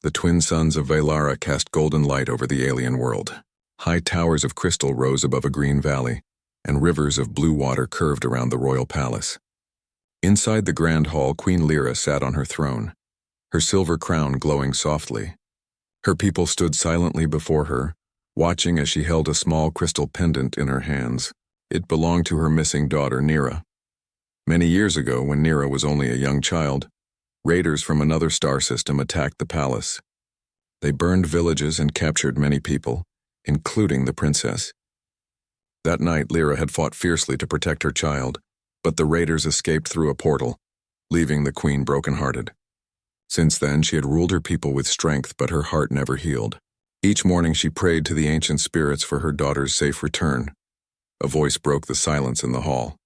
The twin suns of Valara cast golden light over the alien world. High towers of crystal rose above a green valley, and rivers of blue water curved around the royal palace. Inside the grand hall, Queen Lyra sat on her throne, her silver crown glowing softly. Her people stood silently before her, watching as she held a small crystal pendant in her hands. It belonged to her missing daughter, Nira. Many years ago, when Nira was only a young child, raiders from another star system attacked the palace. They burned villages and captured many people, including the princess. That night, Lyra had fought fiercely to protect her child, but the raiders escaped through a portal, leaving the queen brokenhearted. Since then, she had ruled her people with strength, but her heart never healed. Each morning she prayed to the ancient spirits for her daughter's safe return. A voice broke the silence in the hall.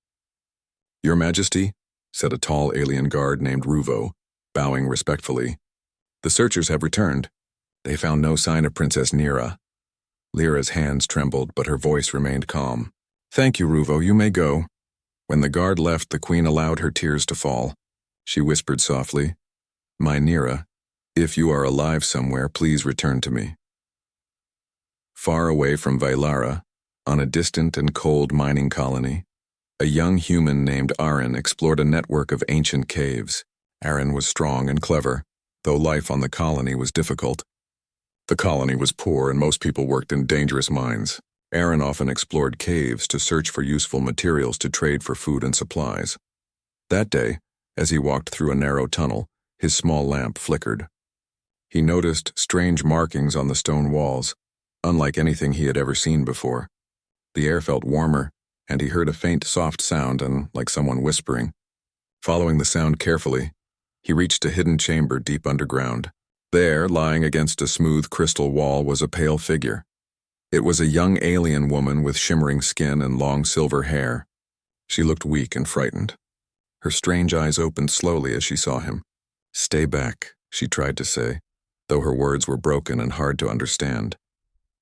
"Your Majesty," said a tall alien guard named Ruvo, bowing respectfully. "The searchers have returned. They found no sign of Princess Nira." Lyra's hands trembled, but her voice remained calm. "Thank you, Ruvo, you may go." When the guard left, the queen allowed her tears to fall. She whispered softly, "My Nira, if you are alive somewhere, please return to me." Far away from Valara, on a distant and cold mining colony, a young human named Aaron explored a network of ancient caves. Aaron was strong and clever, though life on the colony was difficult. The colony was poor and most people worked in dangerous mines. Aaron often explored caves to search for useful materials to trade for food and supplies. That day, as he walked through a narrow tunnel, his small lamp flickered. He noticed strange markings on the stone walls, unlike anything he had ever seen before. The air felt warmer, and he heard a faint, soft sound and like someone whispering. Following the sound carefully, he reached a hidden chamber deep underground. There, lying against a smooth crystal wall, was a pale figure. It was a young alien woman with shimmering skin and long silver hair. She looked weak and frightened. Her strange eyes opened slowly as she saw him. "Stay back," she tried to say, though her words were broken and hard to understand.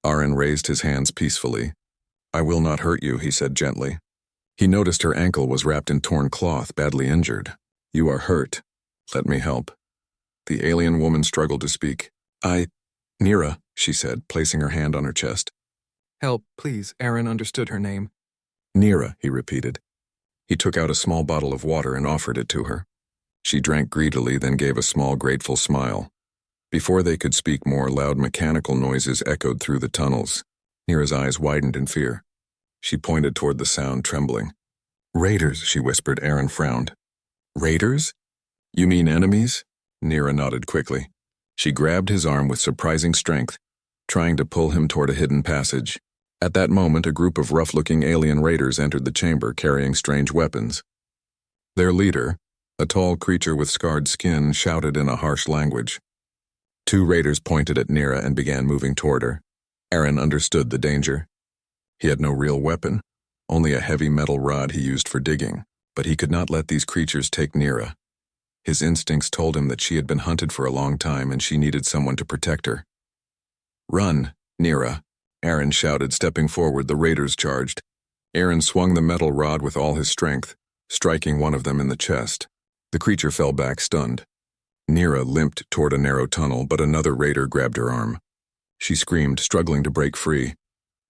Aaron raised his hands peacefully. "I will not hurt you," he said gently. He noticed her ankle was wrapped in torn cloth, badly injured. "You are hurt. Let me help." The alien woman struggled to speak. Nira," she said, placing her hand on her chest. "Help, please." Aaron understood her name. "Nira," he repeated. He took out a small bottle of water and offered it to her. She drank greedily, then gave a small, grateful smile. Before they could speak more, loud mechanical noises echoed through the tunnels. Nira's eyes widened in fear. She pointed toward the sound, trembling. "Raiders," she whispered. Aaron frowned. "Raiders? You mean enemies?" Nira nodded quickly. She grabbed his arm with surprising strength, trying to pull him toward a hidden passage. At that moment, a group of rough-looking alien raiders entered the chamber carrying strange weapons. Their leader, a tall creature with scarred skin, shouted in a harsh language. Two raiders pointed at Nira and began moving toward her. Aaron understood the danger. He had no real weapon, only a heavy metal rod he used for digging, but he could not let these creatures take Nira. His instincts told him that she had been hunted for a long time and she needed someone to protect her. "Run, Nira," Aaron shouted, stepping forward. The raiders charged. Aaron swung the metal rod with all his strength, striking one of them in the chest. The creature fell back, stunned. Nira limped toward a narrow tunnel, but another raider grabbed her arm. She screamed, struggling to break free.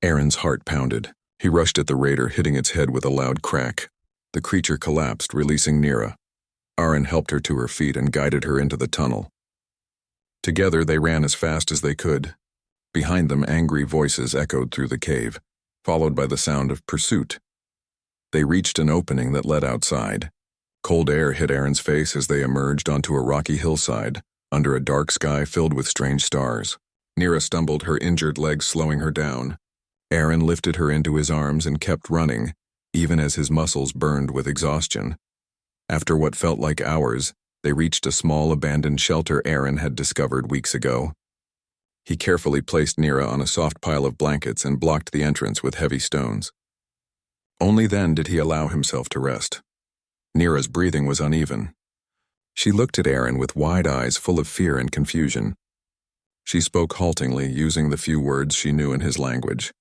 Aaron's heart pounded. He rushed at the raider, hitting its head with a loud crack. The creature collapsed, releasing Nira. Aaron helped her to her feet and guided her into the tunnel. Together they ran as fast as they could. Behind them, angry voices echoed through the cave, followed by the sound of pursuit. They reached an opening that led outside. Cold air hit Aaron's face as they emerged onto a rocky hillside, under a dark sky filled with strange stars. Nira stumbled, her injured legs slowing her down. Aaron lifted her into his arms and kept running, even as his muscles burned with exhaustion. After what felt like hours, they reached a small abandoned shelter Aaron had discovered weeks ago. He carefully placed Nira on a soft pile of blankets and blocked the entrance with heavy stones. Only then did he allow himself to rest. Nira's breathing was uneven. She looked at Aaron with wide eyes full of fear and confusion. She spoke haltingly, using the few words she knew in his language.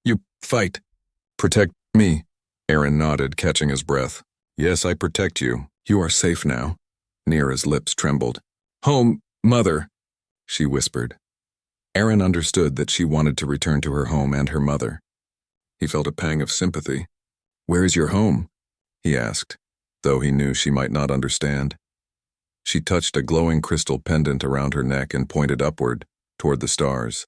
"You fight. Protect me." Aaron nodded, catching his breath. "Yes, I protect you. You are safe now." Nira's lips trembled. "Home, mother." she whispered. Aaron understood that she wanted to return to her home and her mother. He felt a pang of sympathy. "Where is your home?" he asked, though he knew she might not understand. She touched a glowing crystal pendant around her neck and pointed upward, toward the stars.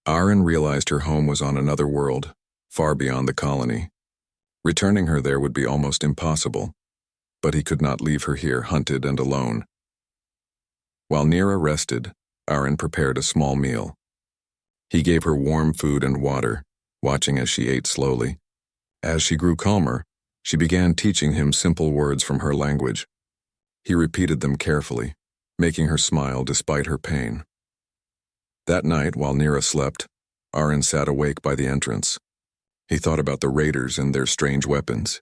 Aaron realized her home was on another world, far beyond the colony. Returning her there would be almost impossible, but he could not leave her here hunted and alone. While Nira rested, Aaron prepared a small meal. He gave her warm food and water, watching as she ate slowly. As she grew calmer, she began teaching him simple words from her language. He repeated them carefully, making her smile despite her pain. That night, while Nira slept, Aaron sat awake by the entrance. He thought about the raiders and their strange weapons.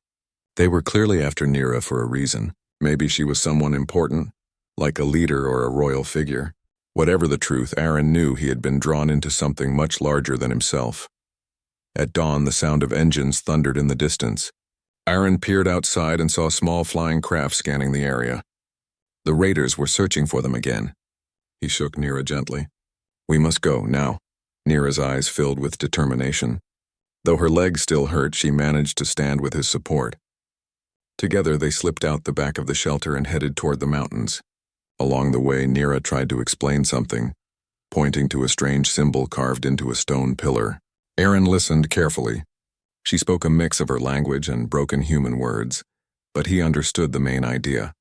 They were clearly after Nira for a reason. Maybe she was someone important, like a leader or a royal figure. Whatever the truth, Aaron knew he had been drawn into something much larger than himself. At dawn, the sound of engines thundered in the distance. Aaron peered outside and saw small flying craft scanning the area. The raiders were searching for them again. He shook Nira gently. "We must go, now." Nira's eyes filled with determination. Though her legs still hurt, she managed to stand with his support. Together, they slipped out the back of the shelter and headed toward the mountains. Along the way, Nira tried to explain something, pointing to a strange symbol carved into a stone pillar. Aaron listened carefully. She spoke a mix of her language and broken human words, but he understood the main idea.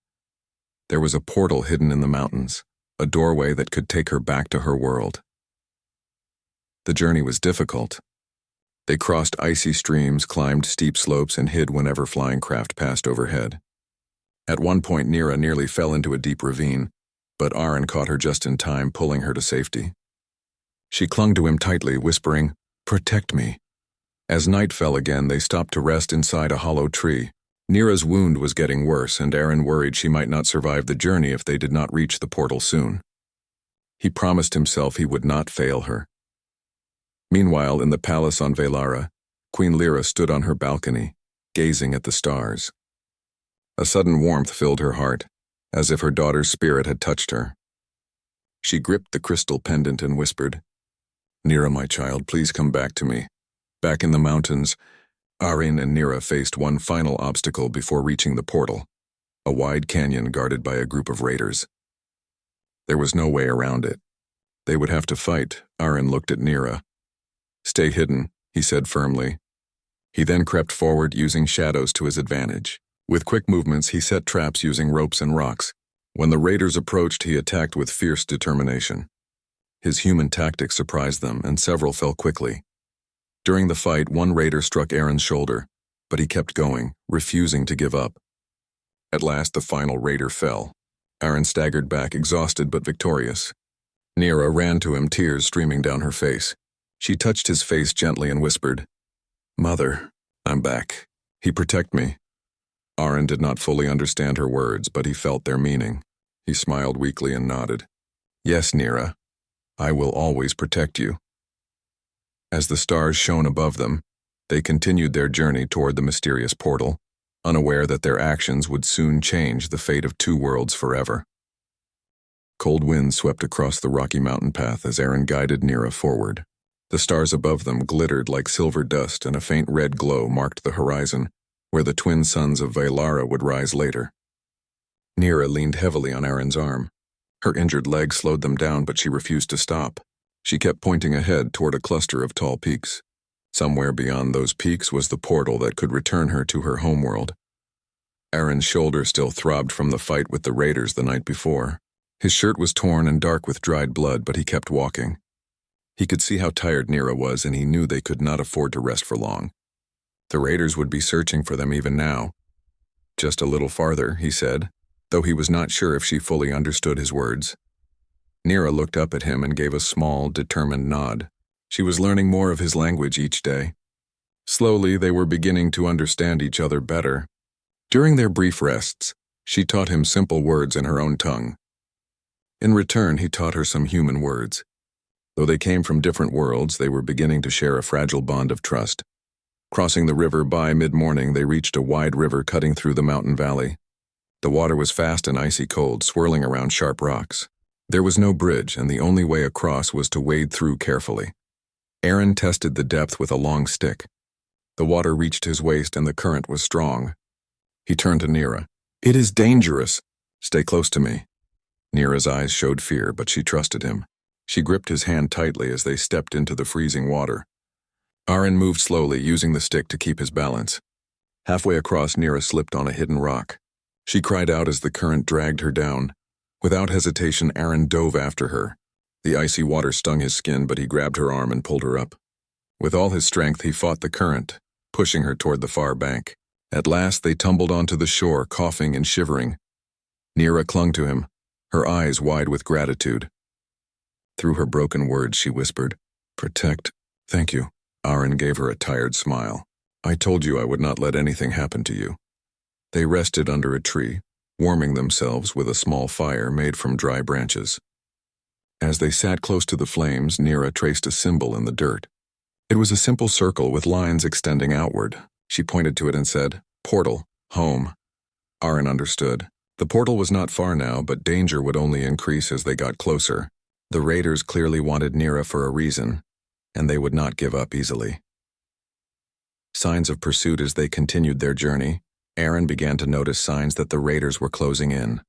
There was a portal hidden in the mountains, a doorway that could take her back to her world. The journey was difficult. They crossed icy streams, climbed steep slopes, and hid whenever flying craft passed overhead. At one point, Nira nearly fell into a deep ravine, but Aaron caught her just in time, pulling her to safety. She clung to him tightly, whispering, "Protect me." As night fell again, they stopped to rest inside a hollow tree. Nira's wound was getting worse, and Aaron worried she might not survive the journey if they did not reach the portal soon. He promised himself he would not fail her. Meanwhile, in the palace on Velara, Queen Lyra stood on her balcony, gazing at the stars. A sudden warmth filled her heart, as if her daughter's spirit had touched her. She gripped the crystal pendant and whispered, "Nira, my child, please come back to me." Back in the mountains, Aaron and Nira faced one final obstacle before reaching the portal, a wide canyon guarded by a group of raiders. There was no way around it. They would have to fight. Aaron looked at Nira. "Stay hidden," he said firmly. He then crept forward, using shadows to his advantage. With quick movements, he set traps using ropes and rocks. When the raiders approached, he attacked with fierce determination. His human tactics surprised them, and several fell quickly. During the fight, one raider struck Aaron's shoulder, but he kept going, refusing to give up. At last, the final raider fell. Aaron staggered back, exhausted but victorious. Nira ran to him, tears streaming down her face. She touched his face gently and whispered, "Mother, I'm back. He protect me." Aaron did not fully understand her words, but he felt their meaning. He smiled weakly and nodded. "Yes, Nira, I will always protect you." As the stars shone above them, they continued their journey toward the mysterious portal, unaware that their actions would soon change the fate of two worlds forever. Cold winds swept across the rocky mountain path as Aaron guided Nira forward. The stars above them glittered like silver dust, and a faint red glow marked the horizon, where the twin suns of Velara would rise later. Nira leaned heavily on Aaron's arm. Her injured leg slowed them down, but she refused to stop. She kept pointing ahead toward a cluster of tall peaks. Somewhere beyond those peaks was the portal that could return her to her homeworld. Aaron's shoulder still throbbed from the fight with the raiders the night before. His shirt was torn and dark with dried blood, but he kept walking. He could see how tired Nira was, and he knew they could not afford to rest for long. The raiders would be searching for them even now. "Just a little farther," he said, though he was not sure if she fully understood his words. Nira looked up at him and gave a small, determined nod. She was learning more of his language each day. Slowly, they were beginning to understand each other better. During their brief rests, she taught him simple words in her own tongue. In return, he taught her some human words. Though they came from different worlds, they were beginning to share a fragile bond of trust. Crossing the river by mid-morning, they reached a wide river cutting through the mountain valley. The water was fast and icy cold, swirling around sharp rocks. There was no bridge, and the only way across was to wade through carefully. Aaron tested the depth with a long stick. The water reached his waist and the current was strong. He turned to Nira. "It is dangerous. Stay close to me." Nira's eyes showed fear, but she trusted him. She gripped his hand tightly as they stepped into the freezing water. Aaron moved slowly, using the stick to keep his balance. Halfway across, Nira slipped on a hidden rock. She cried out as the current dragged her down. Without hesitation, Aaron dove after her. The icy water stung his skin, but he grabbed her arm and pulled her up. With all his strength, he fought the current, pushing her toward the far bank. At last, they tumbled onto the shore, coughing and shivering. Nira clung to him, her eyes wide with gratitude. Through her broken words, she whispered, "Protect. Thank you." Aaron gave her a tired smile. "I told you I would not let anything happen to you." They rested under a tree, warming themselves with a small fire made from dry branches. As they sat close to the flames, Nira traced a symbol in the dirt. It was a simple circle with lines extending outward. She pointed to it and said, "Portal, home." Aaron understood. The portal was not far now, but danger would only increase as they got closer. The raiders clearly wanted Nira for a reason, and they would not give up easily. Signs of pursuit as they continued their journey. Aaron began to notice signs that the raiders were closing in.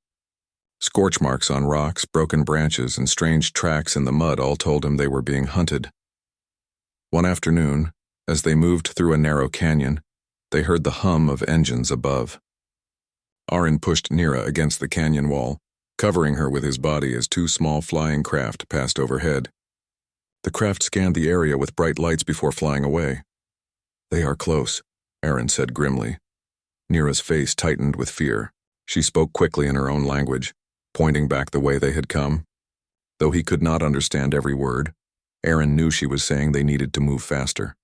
Scorch marks on rocks, broken branches, and strange tracks in the mud all told him they were being hunted. One afternoon, as they moved through a narrow canyon, they heard the hum of engines above. Aaron pushed Nira against the canyon wall, covering her with his body as two small flying craft passed overhead. The craft scanned the area with bright lights before flying away. "They are close," Aaron said grimly. Nira's face tightened with fear. She spoke quickly in her own language, pointing back the way they had come. Though he could not understand every word, Aaron knew she was saying they needed to move faster.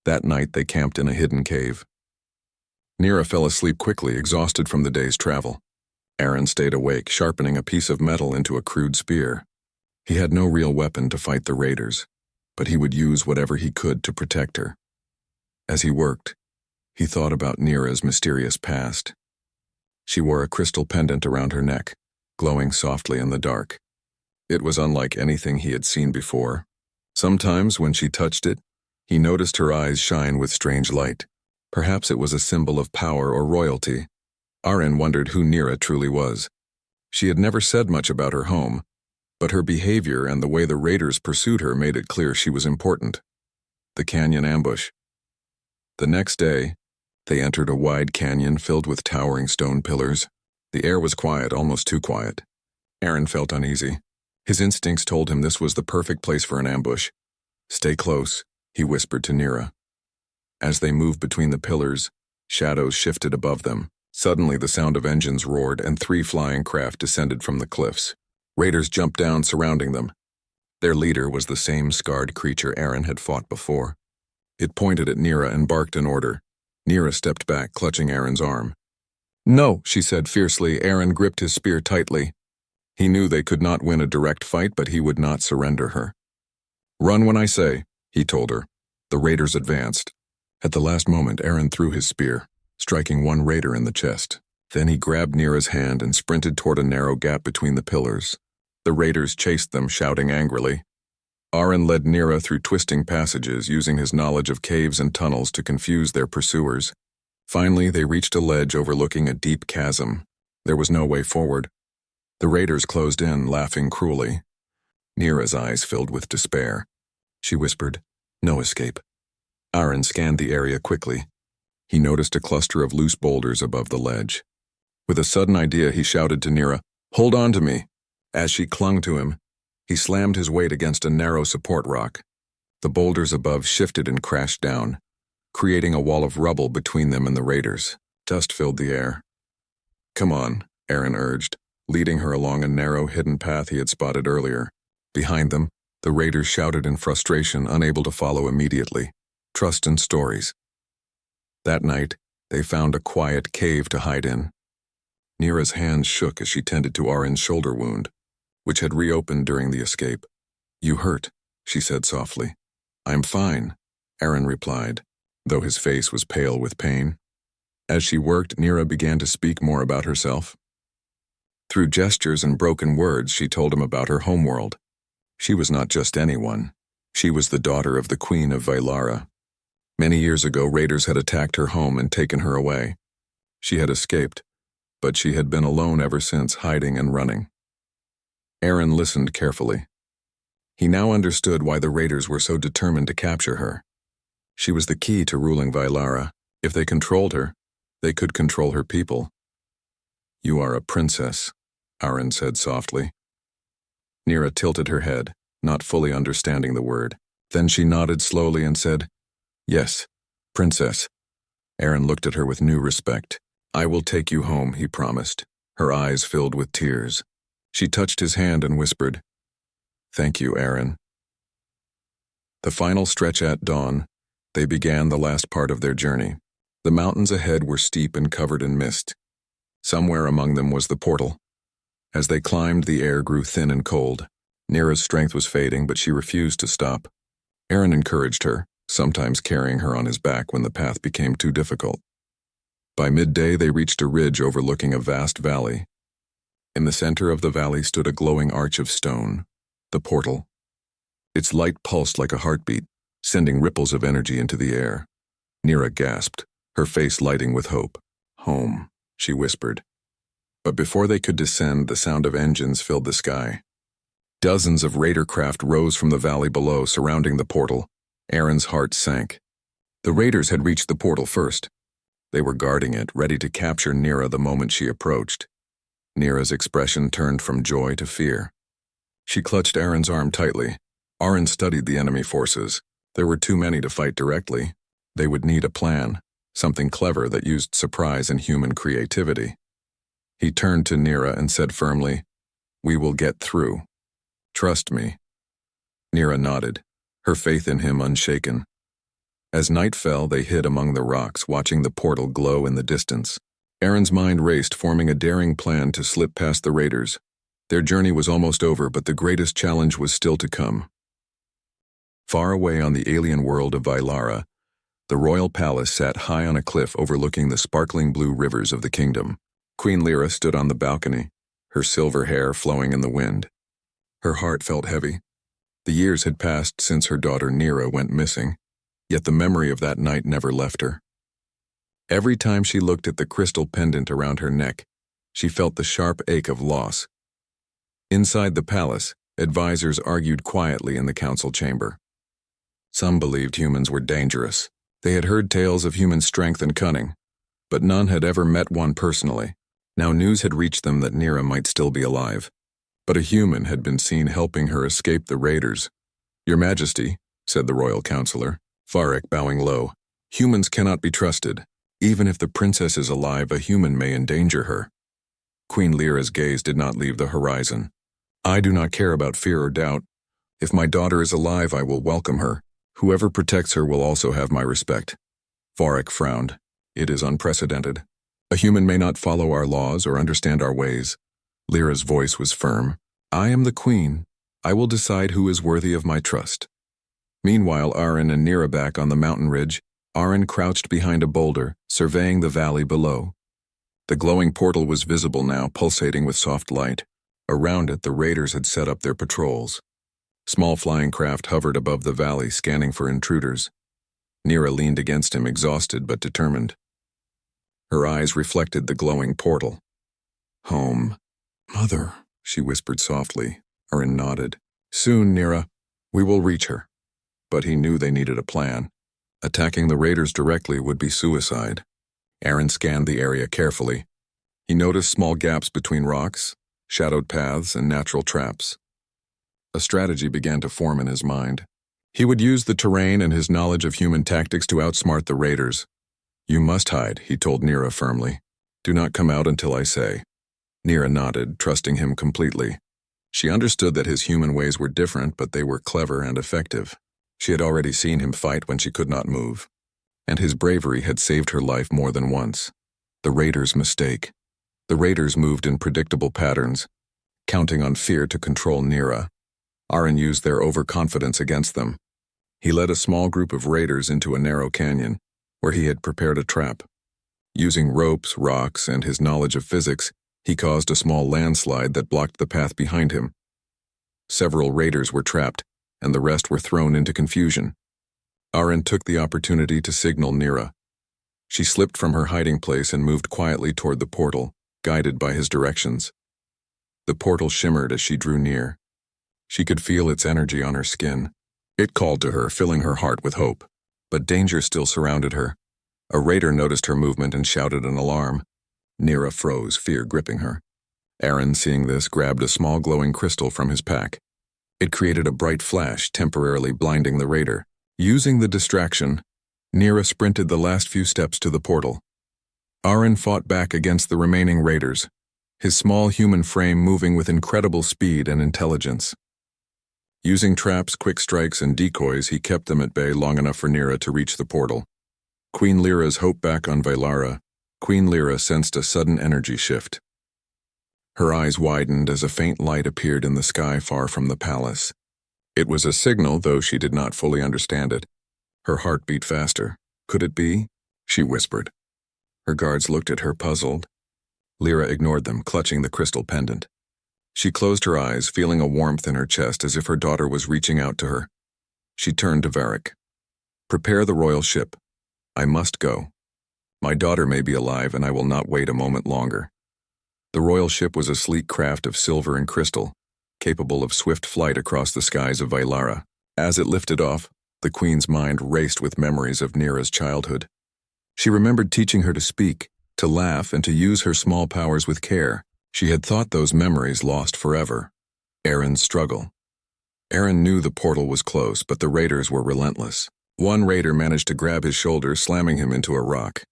That night they camped in a hidden cave. Nira fell asleep quickly, exhausted from the day's travel. Aaron stayed awake, sharpening a piece of metal into a crude spear. He had no real weapon to fight the raiders, but he would use whatever he could to protect her. As he worked, he thought about Nira's mysterious past. She wore a crystal pendant around her neck, glowing softly in the dark. It was unlike anything he had seen before. Sometimes, when she touched it, he noticed her eyes shine with strange light. Perhaps it was a symbol of power or royalty. Aaron wondered who Nira truly was. She had never said much about her home, but her behavior and the way the raiders pursued her made it clear she was important. The canyon ambush. The next day, they entered a wide canyon filled with towering stone pillars. The air was quiet, almost too quiet. Aaron felt uneasy. His instincts told him this was the perfect place for an ambush. "Stay close," he whispered to Nira. As they moved between the pillars, shadows shifted above them. Suddenly the sound of engines roared and 3 flying craft descended from the cliffs. Raiders jumped down, surrounding them. Their leader was the same scarred creature Aaron had fought before. It pointed at Nira and barked an order. Nira stepped back, clutching Aaron's arm. "No," she said fiercely. Aaron gripped his spear tightly. He knew they could not win a direct fight, but he would not surrender her. "Run when I say," he told her. The raiders advanced. At the last moment, Aaron threw his spear, striking one raider in the chest. Then he grabbed Nira's hand and sprinted toward a narrow gap between the pillars. The raiders chased them, shouting angrily. Aaron led Nira through twisting passages, using his knowledge of caves and tunnels to confuse their pursuers. Finally, they reached a ledge overlooking a deep chasm. There was no way forward. The raiders closed in, laughing cruelly. Nira's eyes filled with despair. She whispered, "No escape." Aaron scanned the area quickly. He noticed a cluster of loose boulders above the ledge. With a sudden idea, he shouted to Nira, "Hold on to me." As she clung to him, he slammed his weight against a narrow support rock. The boulders above shifted and crashed down, creating a wall of rubble between them and the raiders. Dust filled the air. "Come on," Aaron urged, leading her along a narrow, hidden path he had spotted earlier. Behind them, the raiders shouted in frustration, unable to follow immediately. "Trust in stories." That night, they found a quiet cave to hide in. Nira's hands shook as she tended to Aaron's shoulder wound, which had reopened during the escape. "You hurt," she said softly. "I'm fine," Aaron replied, though his face was pale with pain. As she worked, Nira began to speak more about herself. Through gestures and broken words, she told him about her homeworld. She was not just anyone. She was the daughter of the Queen of Vylara. Many years ago, raiders had attacked her home and taken her away. She had escaped, but she had been alone ever since, hiding and running. Aaron listened carefully. He now understood why the raiders were so determined to capture her. She was the key to ruling Vylara. If they controlled her, they could control her people. "You are a princess," Aaron said softly. Nira tilted her head, not fully understanding the word. Then she nodded slowly and said, "Yes, princess." Aaron looked at her with new respect. "I will take you home," he promised. Her eyes filled with tears. She touched his hand and whispered, "Thank you, Aaron." The final stretch at dawn, they began the last part of their journey. The mountains ahead were steep and covered in mist. Somewhere among them was the portal. As they climbed, the air grew thin and cold. Nira's strength was fading, but she refused to stop. Aaron encouraged her, sometimes carrying her on his back when the path became too difficult. By midday, they reached a ridge overlooking a vast valley. In the center of the valley stood a glowing arch of stone, the portal. Its light pulsed like a heartbeat, sending ripples of energy into the air. Nira gasped, her face lighting with hope. "Home," she whispered. But before they could descend, the sound of engines filled the sky. Dozens of raider craft rose from the valley below, surrounding the portal. Aaron's heart sank. The raiders had reached the portal first. They were guarding it, ready to capture Nira the moment she approached. Nira's expression turned from joy to fear. She clutched Aaron's arm tightly. Aaron studied the enemy forces. There were too many to fight directly. They would need a plan, something clever that used surprise and human creativity. He turned to Nira and said firmly, "We will get through. Trust me." Nira nodded, her faith in him unshaken. As night fell, they hid among the rocks, watching the portal glow in the distance. Aaron's mind raced, forming a daring plan to slip past the raiders. Their journey was almost over, but the greatest challenge was still to come. Far away on the alien world of Vylara, the royal palace sat high on a cliff overlooking the sparkling blue rivers of the kingdom. Queen Lyra stood on the balcony, her silver hair flowing in the wind. Her heart felt heavy. The years had passed since her daughter Nira went missing, yet the memory of that night never left her. Every time she looked at the crystal pendant around her neck, she felt the sharp ache of loss. Inside the palace, advisors argued quietly in the council chamber. Some believed humans were dangerous. They had heard tales of human strength and cunning, but none had ever met one personally. Now news had reached them that Nira might still be alive, but a human had been seen helping her escape the raiders. "Your Majesty," said the royal counselor, Farek bowing low, "humans cannot be trusted. Even if the princess is alive, a human may endanger her." Queen Lyra's gaze did not leave the horizon. "I do not care about fear or doubt. If my daughter is alive, I will welcome her. Whoever protects her will also have my respect." Farek frowned. "It is unprecedented. A human may not follow our laws or understand our ways." Lyra's voice was firm. "I am the queen. I will decide who is worthy of my trust." Meanwhile, Aaron and Nira back on the mountain ridge, Aaron crouched behind a boulder, surveying the valley below. The glowing portal was visible now, pulsating with soft light. Around it, the raiders had set up their patrols. Small flying craft hovered above the valley, scanning for intruders. Nira leaned against him, exhausted but determined. Her eyes reflected the glowing portal. "Home. Mother," she whispered softly. Aaron nodded. "Soon, Nira. We will reach her." But he knew they needed a plan. Attacking the raiders directly would be suicide. Aaron scanned the area carefully. He noticed small gaps between rocks, shadowed paths, and natural traps. A strategy began to form in his mind. He would use the terrain and his knowledge of human tactics to outsmart the raiders. "You must hide," he told Nira firmly. "Do not come out until I say." Nira nodded, trusting him completely. She understood that his human ways were different, but they were clever and effective. She had already seen him fight when she could not move, and his bravery had saved her life more than once. The raiders' mistake. The raiders moved in predictable patterns, counting on fear to control Nira. Aaron used their overconfidence against them. He led a small group of raiders into a narrow canyon, where he had prepared a trap. Using ropes, rocks, and his knowledge of physics, He caused a small landslide that blocked the path behind him. Several raiders were trapped, and the rest were thrown into confusion. Aaron took the opportunity to signal Nira. She slipped from her hiding place and moved quietly toward the portal, guided by his directions. The portal shimmered as she drew near. She could feel its energy on her skin. It called to her, filling her heart with hope. But danger still surrounded her. A raider noticed her movement and shouted an alarm. Nira froze, fear gripping her. Aaron, seeing this, grabbed a small glowing crystal from his pack. It created a bright flash, temporarily blinding the raider. Using the distraction, Nira sprinted the last few steps to the portal. Aaron fought back against the remaining raiders, his small human frame moving with incredible speed and intelligence. Using traps, quick strikes, and decoys, he kept them at bay long enough for Nira to reach the portal. Queen Lyra's hope back on Valara. Queen Lyra sensed a sudden energy shift. Her eyes widened as a faint light appeared in the sky far from the palace. It was a signal, though she did not fully understand it. Her heart beat faster. Could it be? She whispered. Her guards looked at her, puzzled. Lyra ignored them, clutching the crystal pendant. She closed her eyes, feeling a warmth in her chest as if her daughter was reaching out to her. She turned to Varric. Prepare the royal ship. I must go. My daughter may be alive, and I will not wait a moment longer. The royal ship was a sleek craft of silver and crystal, capable of swift flight across the skies of Valara. As it lifted off, the queen's mind raced with memories of Nira's childhood. She remembered teaching her to speak, to laugh, and to use her small powers with care. She had thought those memories lost forever. Aaron's struggle. Aaron knew the portal was close, but the raiders were relentless. One raider managed to grab his shoulder, slamming him into a rock.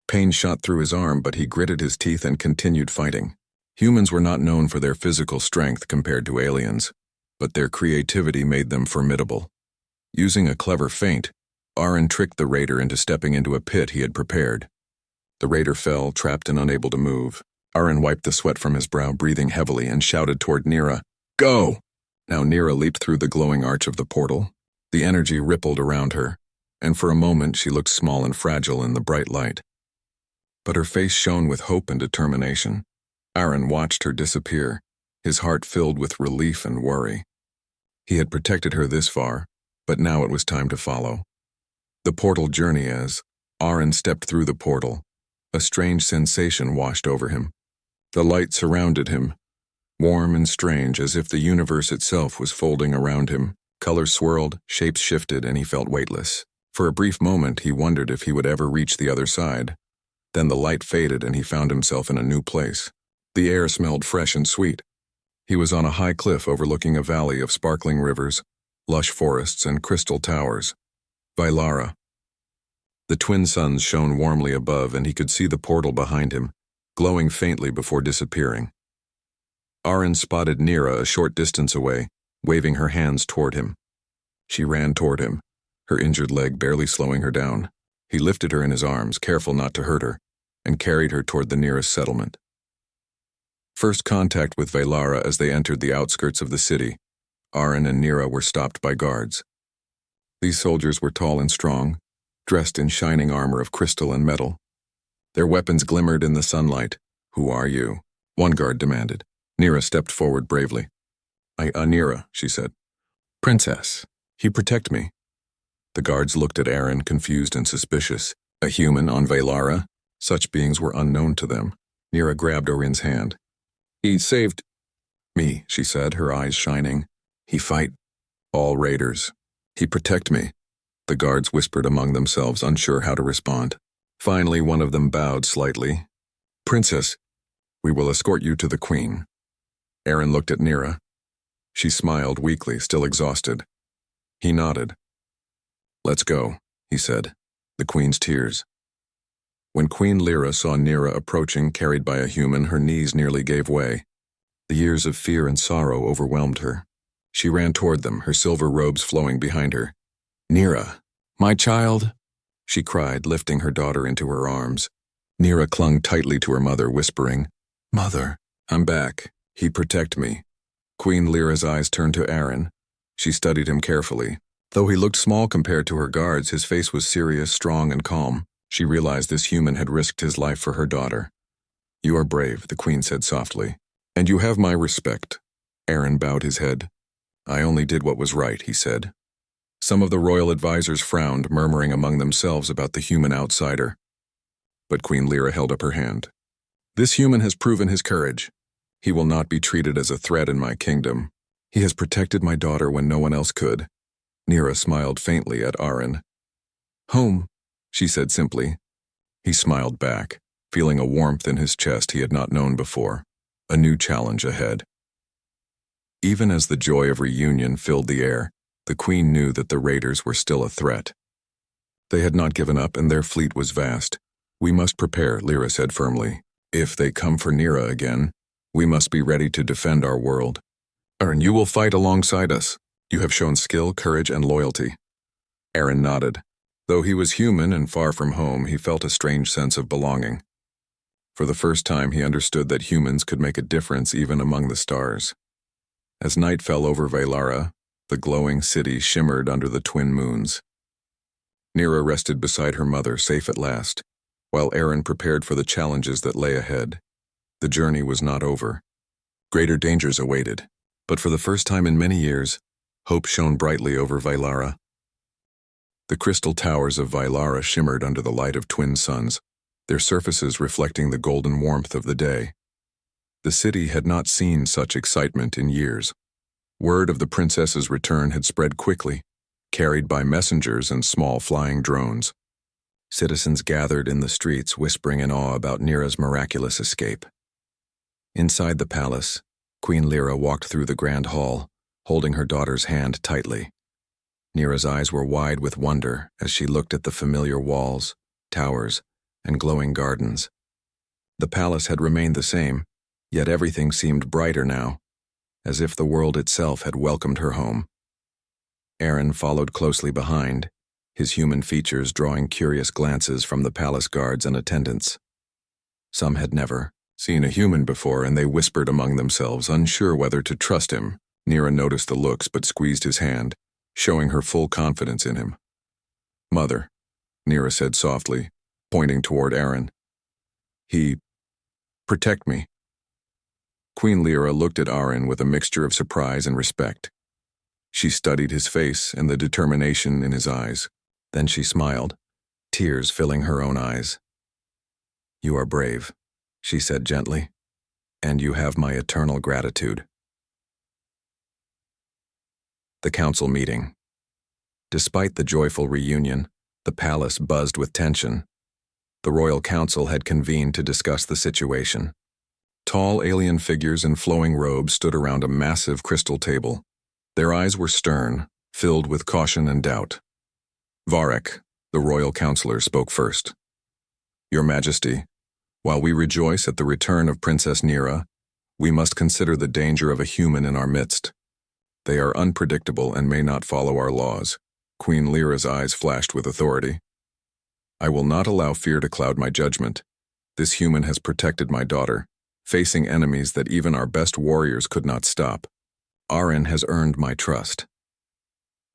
Pain shot through his arm, but he gritted his teeth and continued fighting. Humans were not known for their physical strength compared to aliens, but their creativity made them formidable. Using a clever feint, Aaron tricked the raider into stepping into a pit he had prepared. The raider fell, trapped and unable to move. Aaron wiped the sweat from his brow, breathing heavily, and shouted toward Nira, "Go!" Now Nira leaped through the glowing arch of the portal. The energy rippled around her, and for a moment she looked small and fragile in the bright light. But her face shone with hope and determination. Aaron watched her disappear, his heart filled with relief and worry. He had protected her this far, but now it was time to follow. The portal journey as Aaron stepped through the portal, a strange sensation washed over him. The light surrounded him, warm and strange, as if the universe itself was folding around him. Colors swirled, shapes shifted, and he felt weightless. For a brief moment, he wondered if he would ever reach the other side. Then the light faded and he found himself in a new place. The air smelled fresh and sweet. He was on a high cliff overlooking a valley of sparkling rivers, lush forests, and crystal towers. Valara. The twin suns shone warmly above, and he could see the portal behind him, glowing faintly before disappearing. Aaron spotted Nira a short distance away, waving her hands toward him. She ran toward him, her injured leg barely slowing her down. He lifted her in his arms, careful not to hurt her, and carried her toward the nearest settlement. First contact with Valara as they entered the outskirts of the city. Aaron and Nira were stopped by guards. These soldiers were tall and strong, dressed in shining armor of crystal and metal. Their weapons glimmered in the sunlight. "Who are you?" one guard demanded. Nira stepped forward bravely. Nira," she said. "Princess. He protect me." The guards looked at Aaron, confused and suspicious. A human on Valara? Such beings were unknown to them. Nira grabbed Orin's hand. "He saved me," she said, her eyes shining. "He fight all raiders. He protect me." The guards whispered among themselves, unsure how to respond. Finally, one of them bowed slightly. "Princess, we will escort you to the queen." Aaron looked at Nira. She smiled weakly, still exhausted. He nodded. "Let's go," he said. The queen's tears. When Queen Lyra saw Nira approaching, carried by a human, her knees nearly gave way. The years of fear and sorrow overwhelmed her. She ran toward them, her silver robes flowing behind her. "Nira, my child," she cried, lifting her daughter into her arms. Nira clung tightly to her mother, whispering, "Mother, I'm back. He protect me." Queen Lyra's eyes turned to Aaron. She studied him carefully. Though he looked small compared to her guards, his face was serious, strong, and calm. She realized this human had risked his life for her daughter. You are brave, the queen said softly. And you have my respect. Aaron bowed his head. I only did what was right, he said. Some of the royal advisors frowned, murmuring among themselves about the human outsider. But Queen Lyra held up her hand. This human has proven his courage. He will not be treated as a threat in my kingdom. He has protected my daughter when no one else could. Nyra smiled faintly at Aaron. Home, she said simply. He smiled back, feeling a warmth in his chest he had not known before, a new challenge ahead. Even as the joy of reunion filled the air, the queen knew that the raiders were still a threat. They had not given up and their fleet was vast. We must prepare, Lyra said firmly. If they come for Nyra again, we must be ready to defend our world. Aaron, you will fight alongside us. You have shown skill, courage, and loyalty. Aaron nodded. Though he was human and far from home, he felt a strange sense of belonging. For the first time, he understood that humans could make a difference even among the stars. As night fell over Valara, the glowing city shimmered under the twin moons. Nyra rested beside her mother, safe at last, while Aaron prepared for the challenges that lay ahead. The journey was not over. Greater dangers awaited, but for the first time in many years, hope shone brightly over Valara. The crystal towers of Valara shimmered under the light of twin suns, their surfaces reflecting the golden warmth of the day. The city had not seen such excitement in years. Word of the princess's return had spread quickly, carried by messengers and small flying drones. Citizens gathered in the streets, whispering in awe about Nyra's miraculous escape. Inside the palace, Queen Lyra walked through the grand hall, holding her daughter's hand tightly. Nyra's eyes were wide with wonder as she looked at the familiar walls, towers, and glowing gardens. The palace had remained the same, yet everything seemed brighter now, as if the world itself had welcomed her home. Aaron followed closely behind, his human features drawing curious glances from the palace guards and attendants. Some had never seen a human before, and they whispered among themselves, unsure whether to trust him. Nyra noticed the looks but squeezed his hand, showing her full confidence in him. Mother, Nyra said softly, pointing toward Aaron. Protect me. Queen Lyra looked at Aaron with a mixture of surprise and respect. She studied his face and the determination in his eyes. Then she smiled, tears filling her own eyes. You are brave, she said gently, and you have my eternal gratitude. The council meeting. Despite the joyful reunion, the palace buzzed with tension. The royal council had convened to discuss the situation. Tall alien figures in flowing robes stood around a massive crystal table. Their eyes were stern, filled with caution and doubt. Varek, the royal counselor, spoke first. Your Majesty, while we rejoice at the return of Princess Nyra, we must consider the danger of a human in our midst. They are unpredictable and may not follow our laws. Queen Lyra's eyes flashed with authority. I will not allow fear to cloud my judgment. This human has protected my daughter, facing enemies that even our best warriors could not stop. Aaron has earned my trust.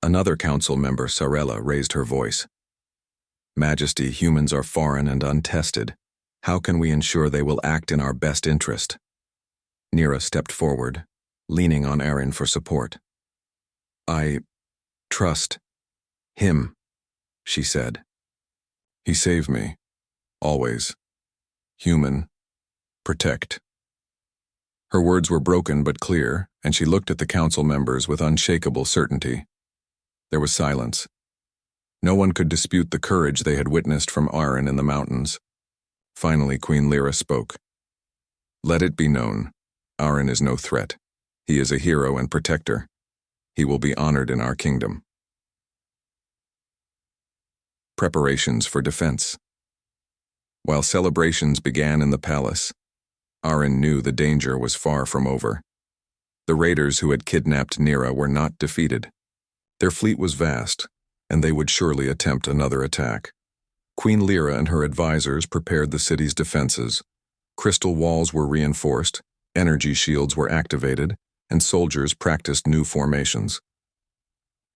Another council member, Sarella, raised her voice. Majesty, humans are foreign and untested. How can we ensure they will act in our best interest? Nyra stepped forward, leaning on Aaron for support. I trust him, she said. He saved me. Always. Human. Protect. Her words were broken but clear, and she looked at the council members with unshakable certainty. There was silence. No one could dispute the courage they had witnessed from Aaron in the mountains. Finally, Queen Lyra spoke. Let it be known, Aaron is no threat. He is a hero and protector. He will be honored in our kingdom. Preparations for defense. While celebrations began in the palace, Aaron knew the danger was far from over. The raiders who had kidnapped Nyra were not defeated. Their fleet was vast, and they would surely attempt another attack. Queen Lyra and her advisors prepared the city's defenses. Crystal walls were reinforced, energy shields were activated, and soldiers practiced new formations.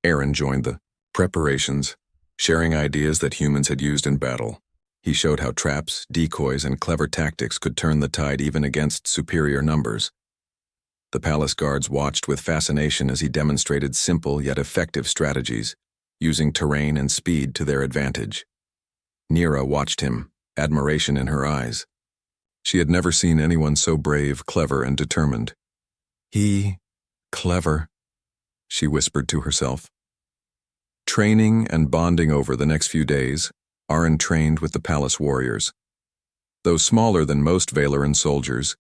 Aaron joined the preparations, sharing ideas that humans had used in battle. He showed how traps, decoys, and clever tactics could turn the tide even against superior numbers. The palace guards watched with fascination as he demonstrated simple yet effective strategies, using terrain and speed to their advantage. Nira watched him, admiration in her eyes. She had never seen anyone so brave, clever, and determined. Clever, she whispered to herself. Training and bonding over the next few days, Arin trained with the palace warriors. Though smaller than most Valoran soldiers,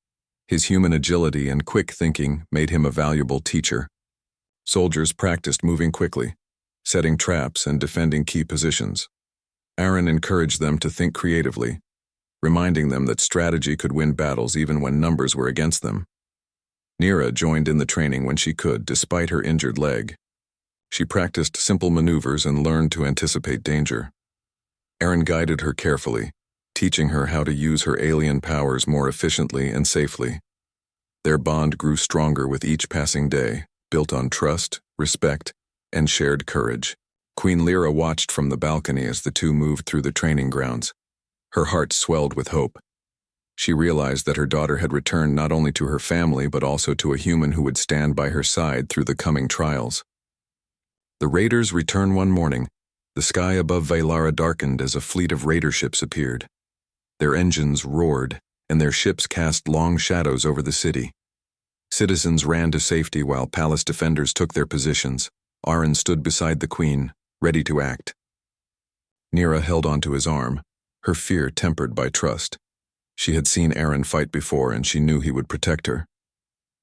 his human agility and quick thinking made him a valuable teacher. Soldiers practiced moving quickly, setting traps and defending key positions. Arin encouraged them to think creatively, reminding them that strategy could win battles even when numbers were against them. Nira joined in the training when she could, despite her injured leg. She practiced simple maneuvers and learned to anticipate danger. Arin guided her carefully, teaching her how to use her alien powers more efficiently and safely. Their bond grew stronger with each passing day, built on trust, respect, and shared courage. Queen Lyra watched from the balcony as the two moved through the training grounds. Her heart swelled with hope. She realized that her daughter had returned not only to her family but also to a human who would stand by her side through the coming trials. The raiders returned one morning. The sky above Valara darkened as a fleet of raider ships appeared. Their engines roared, and their ships cast long shadows over the city. Citizens ran to safety while palace defenders took their positions. Arin stood beside the queen, ready to act. Nira held onto his arm, her fear tempered by trust. She had seen Arin fight before, and she knew he would protect her.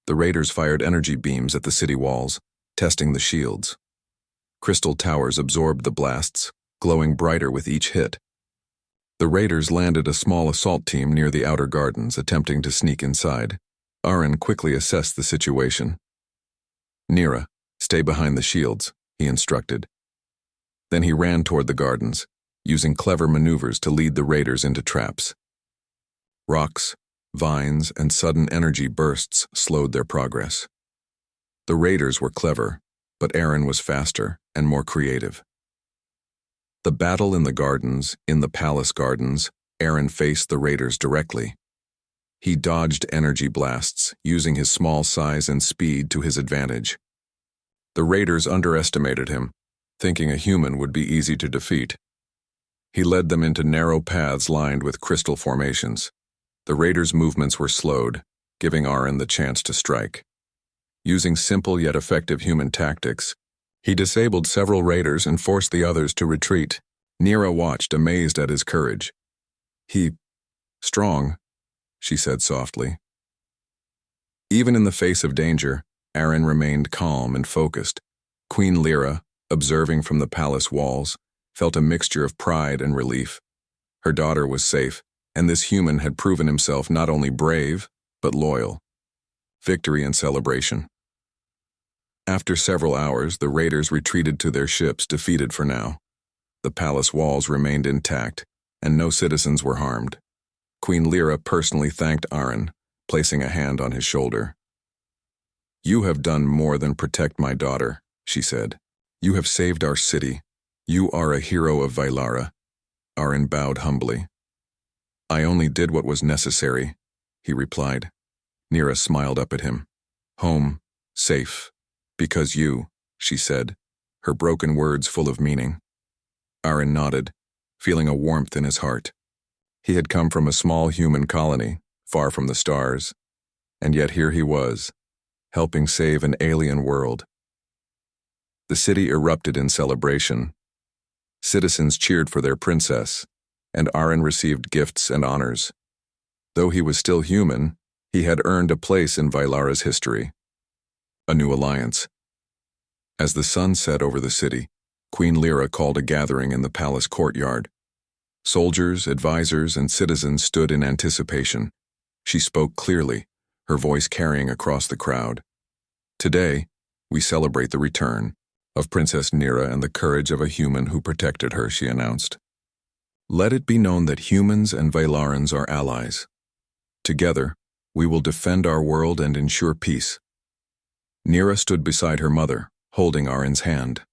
The raiders fired energy beams at the city walls, testing the shields. Crystal towers absorbed the blasts, glowing brighter with each hit. The raiders landed a small assault team near the outer gardens, attempting to sneak inside. Arin quickly assessed the situation. Nira, stay behind the shields, he instructed. Then he ran toward the gardens, using clever maneuvers to lead the raiders into traps. Rocks, vines, and sudden energy bursts slowed their progress. The raiders were clever, but Arin was faster and more creative. The battle in the gardens, in the palace gardens, Arin faced the raiders directly. He dodged energy blasts, using his small size and speed to his advantage. The raiders underestimated him, thinking a human would be easy to defeat. He led them into narrow paths lined with crystal formations. The raiders' movements were slowed, giving Arin the chance to strike. Using simple yet effective human tactics, he disabled several raiders and forced the others to retreat. Nira watched, amazed at his courage. Strong, she said softly. Even in the face of danger, Arin remained calm and focused. Queen Lyra, observing from the palace walls, felt a mixture of pride and relief. Her daughter was safe, and this human had proven himself not only brave, but loyal. Victory and celebration. After several hours, the raiders retreated to their ships, defeated for now. The palace walls remained intact, and no citizens were harmed. Queen Lyra personally thanked Arin, placing a hand on his shoulder. "You have done more than protect my daughter," she said. "You have saved our city. You are a hero of Valara." Arin bowed humbly. "I only did what was necessary," he replied. Nira smiled up at him. "Home, safe, because you," she said, her broken words full of meaning. Arin nodded, feeling a warmth in his heart. He had come from a small human colony, far from the stars, and yet here he was, helping save an alien world. The city erupted in celebration. Citizens cheered for their princess, and Arin received gifts and honors. Though he was still human, he had earned a place in Vailara's history. A new alliance. As the sun set over the city, Queen Lyra called a gathering in the palace courtyard. Soldiers, advisors, and citizens stood in anticipation. She spoke clearly, her voice carrying across the crowd. "Today, we celebrate the return of Princess Nira and the courage of a human who protected her," she announced. "Let it be known that humans and Vailarans are allies. Together, we will defend our world and ensure peace." Nira stood beside her mother, holding Arin's hand.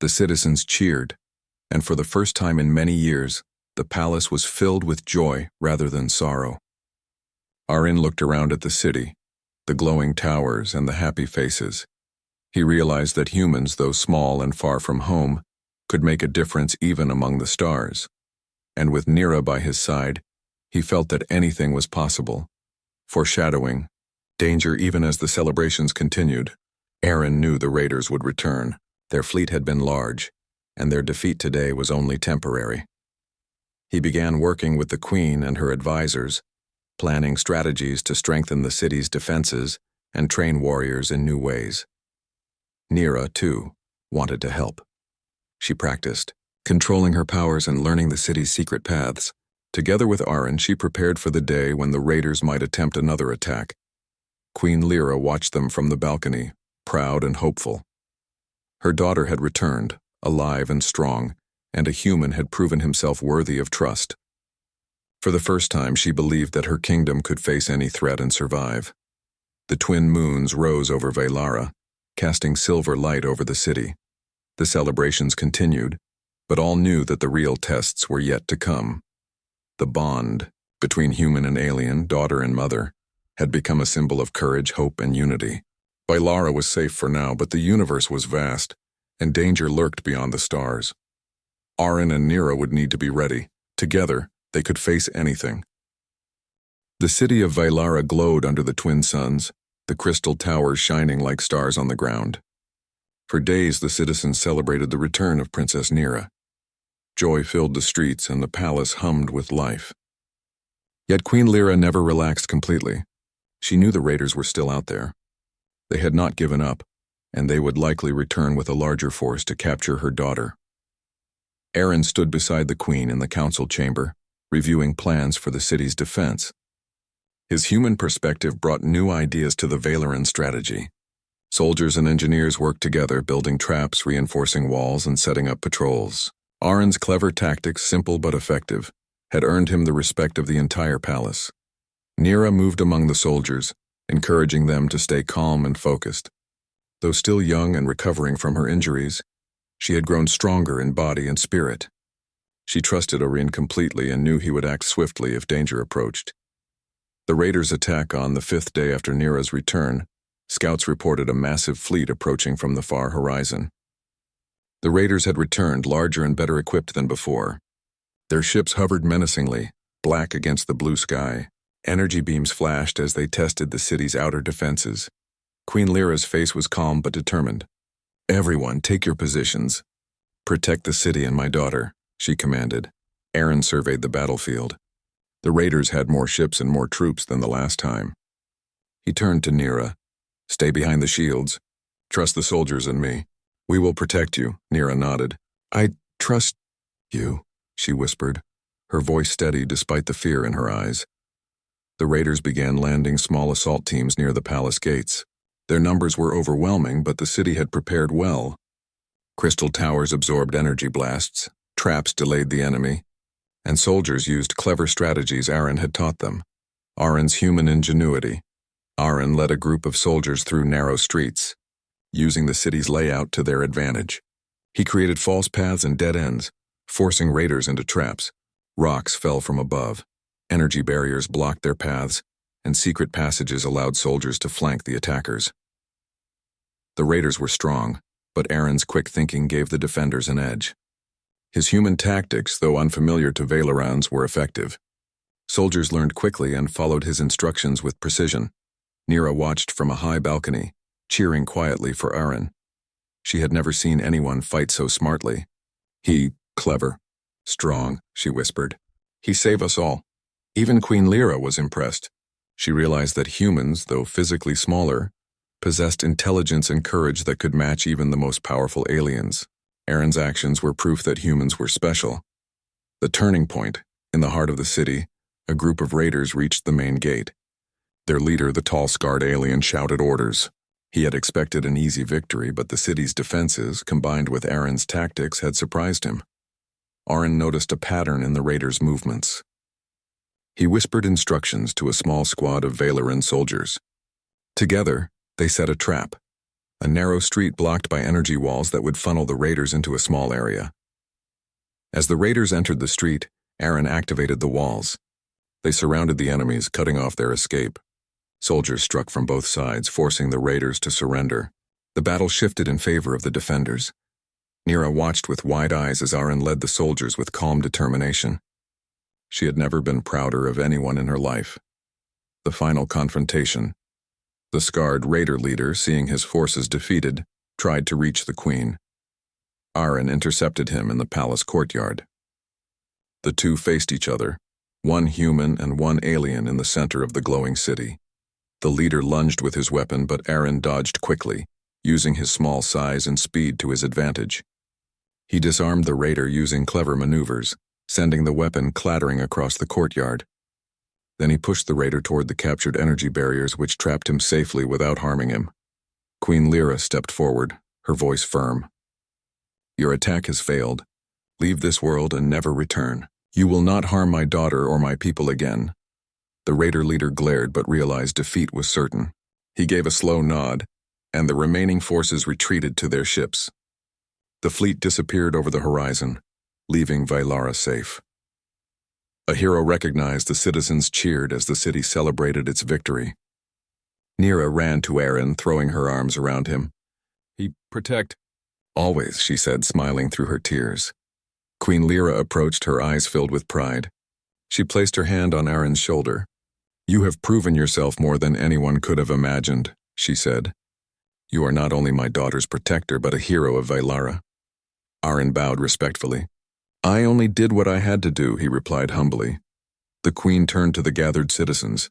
The citizens cheered, and for the first time in many years, The palace was filled with joy rather than sorrow. Arin looked around at the city, the glowing towers and the happy faces. He realized that humans, though small and far from home, could make a difference even among the stars. And with Nira by his side, he felt that anything was possible. Foreshadowing danger even as the celebrations continued. Arin knew the raiders would return. Their fleet had been large, and their defeat today was only temporary. He began working with the queen and her advisors, planning strategies to strengthen the city's defenses and train warriors in new ways. Nira, too, wanted to help. She practiced, controlling her powers and learning the city's secret paths. Together with Arin, she prepared for the day when the raiders might attempt another attack. Queen Lyra watched them from the balcony, proud and hopeful. Her daughter had returned, alive and strong, and a human had proven himself worthy of trust. For the first time, she believed that her kingdom could face any threat and survive. The twin moons rose over Velara, casting silver light over the city. The celebrations continued, but all knew that the real tests were yet to come. The bond between human and alien, daughter and mother, had become a symbol of courage, hope, and unity. Velara was safe for now, but the universe was vast, and danger lurked beyond the stars. Arin and Nira would need to be ready. Together, they could face anything. The city of Velara glowed under the twin suns, the crystal towers shining like stars on the ground. For days, the citizens celebrated the return of Princess Nira. Joy filled the streets, and the palace hummed with life. Yet Queen Lyra never relaxed completely. She knew the raiders were still out there. They had not given up, and they would likely return with a larger force to capture her daughter. Arin stood beside the queen in the council chamber, reviewing plans for the city's defense. His human perspective brought new ideas to the Valeran strategy. Soldiers and engineers worked together, building traps, reinforcing walls, and setting up patrols. Arin's clever tactics, simple but effective, had earned him the respect of the entire palace. Nira moved among the soldiers, encouraging them to stay calm and focused. Though still young and recovering from her injuries, she had grown stronger in body and spirit. She trusted Arin completely and knew he would act swiftly if danger approached. The raiders' attack on the 5th day after Nira's return, scouts reported a massive fleet approaching from the far horizon. The raiders had returned, larger and better equipped than before. Their ships hovered menacingly, black against the blue sky. Energy beams flashed as they tested the city's outer defenses. Queen Lyra's face was calm but determined. "Everyone, take your positions. Protect the city and my daughter," she commanded. Arin surveyed the battlefield. The raiders had more ships and more troops than the last time. He turned to Nira. "Stay behind the shields. Trust the soldiers and me. We will protect you," Nira nodded. "I trust you," she whispered, her voice steady despite the fear in her eyes. The raiders began landing small assault teams near the palace gates. Their numbers were overwhelming, but the city had prepared well. Crystal towers absorbed energy blasts, traps delayed the enemy, and soldiers used clever strategies Arin had taught them. Arin's human ingenuity. Arin led a group of soldiers through narrow streets, using the city's layout to their advantage. He created false paths and dead ends, forcing raiders into traps. Rocks fell from above. Energy barriers blocked their paths, and secret passages allowed soldiers to flank the attackers. The raiders were strong, but Arin's quick thinking gave the defenders an edge. His human tactics, though unfamiliar to Valerans, were effective. Soldiers learned quickly and followed his instructions with precision. Nira watched from a high balcony, cheering quietly for Arin. She had never seen anyone fight so smartly. Clever, strong," she whispered. "He saved us all." Even Queen Lyra was impressed. She realized that humans, though physically smaller, possessed intelligence and courage that could match even the most powerful aliens. Arin's actions were proof that humans were special. The turning point, in the heart of the city, a group of raiders reached the main gate. Their leader, the tall, scarred alien, shouted orders. He had expected an easy victory, but the city's defenses, combined with Arin's tactics, had surprised him. Arin noticed a pattern in the raiders' movements. He whispered instructions to a small squad of Valeran soldiers. Together, they set a trap, a narrow street blocked by energy walls that would funnel the raiders into a small area. As the raiders entered the street, Aaron activated the walls. They surrounded the enemies, cutting off their escape. Soldiers struck from both sides, forcing the raiders to surrender. The battle shifted in favor of the defenders. Nira watched with wide eyes as Aaron led the soldiers with calm determination. She had never been prouder of anyone in her life. The final confrontation. The scarred raider leader, seeing his forces defeated, tried to reach the queen. Aaron intercepted him in the palace courtyard. The two faced each other, one human and one alien in the center of the glowing city. The leader lunged with his weapon, but Aaron dodged quickly, using his small size and speed to his advantage. He disarmed the raider using clever maneuvers, sending the weapon clattering across the courtyard. Then he pushed the raider toward the captured energy barriers, which trapped him safely without harming him. Queen Lyra stepped forward, her voice firm. "Your attack has failed. Leave this world and never return. You will not harm my daughter or my people again." The raider leader glared but realized defeat was certain. He gave a slow nod, and the remaining forces retreated to their ships. The fleet disappeared over the horizon, leaving Vylara safe. A hero recognized, the citizens cheered as the city celebrated its victory. Nira ran to Aaron, throwing her arms around him. Protect. "Always," she said, smiling through her tears. Queen Lyra approached, her eyes filled with pride. She placed her hand on Aaron's shoulder. "You have proven yourself more than anyone could have imagined," she said. "You are not only my daughter's protector, but a hero of Vylara." Aaron bowed respectfully. "I only did what I had to do," he replied humbly. The queen turned to the gathered citizens.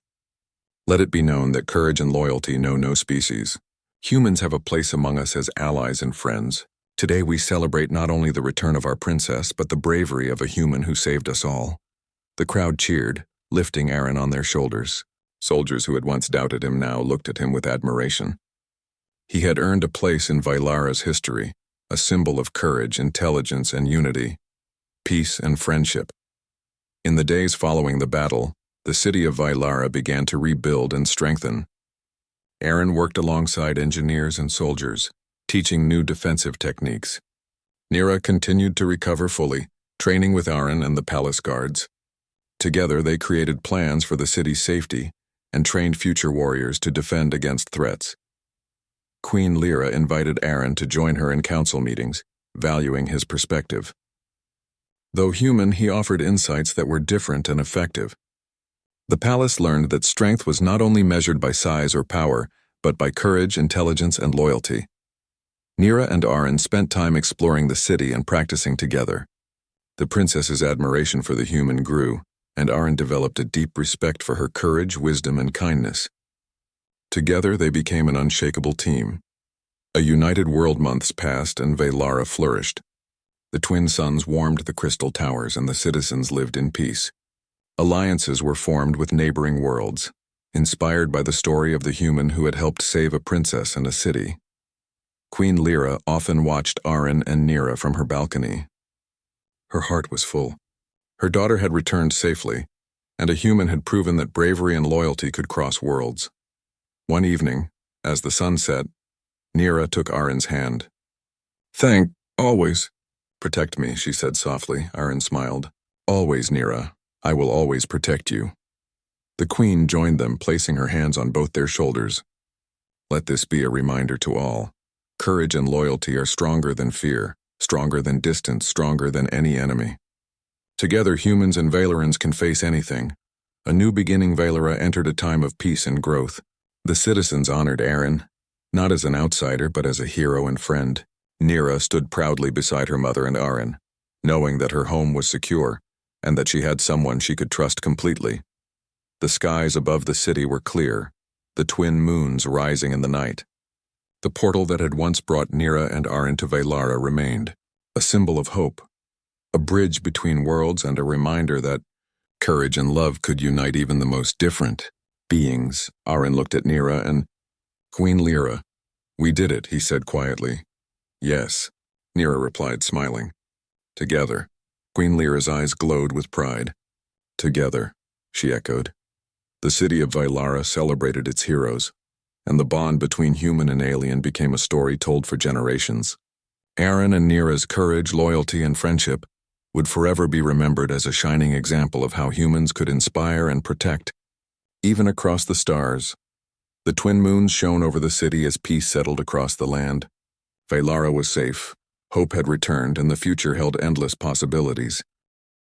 "Let it be known that courage and loyalty know no species. Humans have a place among us as allies and friends. Today we celebrate not only the return of our princess, but the bravery of a human who saved us all." The crowd cheered, lifting Aaron on their shoulders. Soldiers who had once doubted him now looked at him with admiration. He had earned a place in Vylara's history, a symbol of courage, intelligence, and unity, peace and friendship. In the days following the battle, the city of Vylara began to rebuild and strengthen. Aaron worked alongside engineers and soldiers, teaching new defensive techniques. Nira continued to recover fully, training with Aaron and the palace guards. Together they created plans for the city's safety and trained future warriors to defend against threats. Queen Lyra invited Aaron to join her in council meetings, valuing his perspective. Though human, he offered insights that were different and effective. The palace learned that strength was not only measured by size or power, but by courage, intelligence, and loyalty. Nira and Aaron spent time exploring the city and practicing together. The princess's admiration for the human grew, and Aaron developed a deep respect for her courage, wisdom, and kindness. Together they became an unshakable team. A united world months passed and Vylara flourished. The twin suns warmed the crystal towers and the citizens lived in peace. Alliances were formed with neighboring worlds, inspired by the story of the human who had helped save a princess and a city. Queen Lyra often watched Aaron and Nira from her balcony. Her heart was full. Her daughter had returned safely, and a human had proven that bravery and loyalty could cross worlds. One evening, as the sun set, Nira took Aaron's hand. "Always." "Protect me," she said softly. Aaron smiled. "Always, Nira. I will always protect you." The queen joined them, placing her hands on both their shoulders. "Let this be a reminder to all. Courage and loyalty are stronger than fear, stronger than distance, stronger than any enemy. Together, humans and Valarans can face anything. A new beginning. Valara entered a time of peace and growth. The citizens honored Aaron, not as an outsider, but as a hero and friend. Nira stood proudly beside her mother and Aaron, knowing that her home was secure and that she had someone she could trust completely. The skies above the city were clear, the twin moons rising in the night. The portal that had once brought Nira and Aaron to Valara remained, a symbol of hope, a bridge between worlds and a reminder that courage and love could unite even the most different beings. Aaron looked at Nira and, "Queen Lyra, we did it," he said quietly. "Yes," Nira replied, smiling. "Together." Queen Lyra's eyes glowed with pride. "Together," she echoed. The city of Vylara celebrated its heroes, and the bond between human and alien became a story told for generations. Aaron and Nira's courage, loyalty, and friendship would forever be remembered as a shining example of how humans could inspire and protect, even across the stars. The twin moons shone over the city as peace settled across the land. Valara was safe, hope had returned, and the future held endless possibilities.